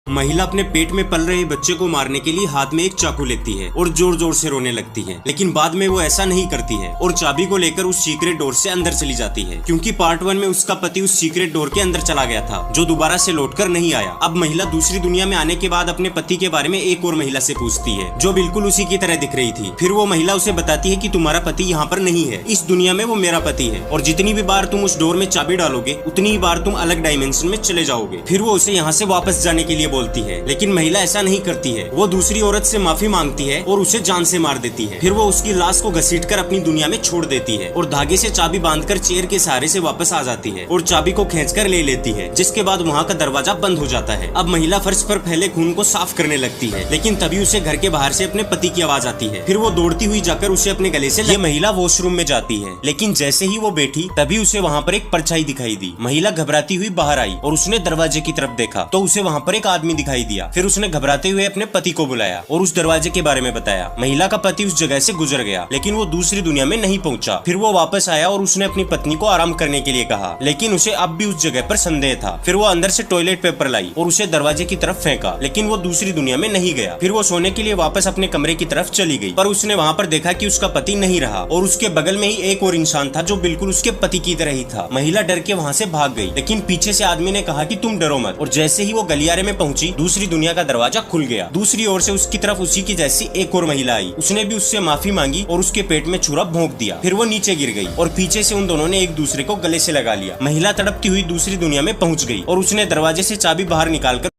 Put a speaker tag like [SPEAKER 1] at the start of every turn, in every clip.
[SPEAKER 1] महिला अपने पेट में पल रहे बच्चे को मारने के लिए हाथ में एक चाकू लेती है और जोर जोर से रोने लगती है, लेकिन बाद में वो ऐसा नहीं करती है और चाबी को लेकर उस सीक्रेट डोर से अंदर चली जाती है, क्योंकि पार्ट 1 में उसका पति उस सीक्रेट डोर के अंदर चला गया था जो दोबारा से लौटकर नहीं आया। अब महिला दूसरी दुनिया में आने के बाद अपने पति के बारे में एक और महिला से पूछती है जो बिल्कुल उसी की तरह दिख रही थी। फिर वो महिला उसे बताती है कि तुम्हारा पति यहाँ पर नहीं है, इस दुनिया में वो मेरा पति है और जितनी भी बार तुम उस डोर में चाबी डालोगे उतनी ही बार तुम अलग डायमेंशन में चले जाओगे। फिर वो उसे यहाँ से वापस जाने के लिए बोलती है, लेकिन महिला ऐसा नहीं करती है। वो दूसरी औरत से माफी मांगती है और उसे जान से मार देती है। फिर वो उसकी लाश को घसीटकर अपनी दुनिया में छोड़ देती है और धागे से चाबी बांधकर चेयर के सहारे से वापस आ जाती है और चाबी को खींचकर ले लेती है, जिसके बाद वहाँ का दरवाजा बंद हो जाता है। अब महिला फर्श पर फैले खून को साफ करने लगती है, लेकिन तभी उसे घर के बाहर से अपने पति की आवाज आती है। फिर वो दौड़ती हुई जाकर उसे अपने गले से ये महिला वॉशरूम में जाती है, लेकिन जैसे ही वो बैठी तभी उसे वहाँ पर एक परछाई दिखाई दी। महिला घबराती हुई बाहर आई और उसने दरवाजे की तरफ देखा तो उसे वहाँ पर एक आदमी दिखाई दिया। फिर उसने घबराते हुए अपने पति को बुलाया और उस दरवाजे के बारे में बताया। महिला का पति उस जगह से गुजर गया, लेकिन वो दूसरी दुनिया में नहीं पहुंचा। फिर वो वापस आया और उसने अपनी पत्नी को आराम करने के लिए कहा, लेकिन उसे अब भी उस जगह पर संदेह था। फिर वो अंदर से टॉयलेट पेपर लाई और उसे दरवाजे की तरफ फेंका, लेकिन वो दूसरी दुनिया में नहीं गया। फिर वो सोने के लिए वापस अपने कमरे की तरफ चली गई, पर उसने वहाँ पर देखा कि उसका पति नहीं रहा और उसके बगल में ही एक और इंसान था जो बिल्कुल उसके पति की तरह ही था। महिला डर के वहाँ से भाग गई, लेकिन पीछे से आदमी ने कहा कि तुम डरो मत, और जैसे ही वो गलियारे में पहुंची दूसरी दुनिया का दरवाजा खुल गया। दूसरी ओर से उसकी तरफ उसी की जैसी एक और महिला आई। उसने भी उससे माफी मांगी और उसके पेट में छुरा भोंक दिया। फिर वो नीचे गिर गई और पीछे से उन दोनों ने एक दूसरे को गले से लगा लिया। महिला तड़पती हुई दूसरी दुनिया में पहुंच गई और उसने दरवाजे से चाबी बाहर निकालकर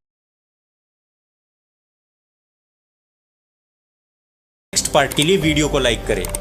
[SPEAKER 1] नेक्स्ट पार्ट के लिए वीडियो को लाइक करें।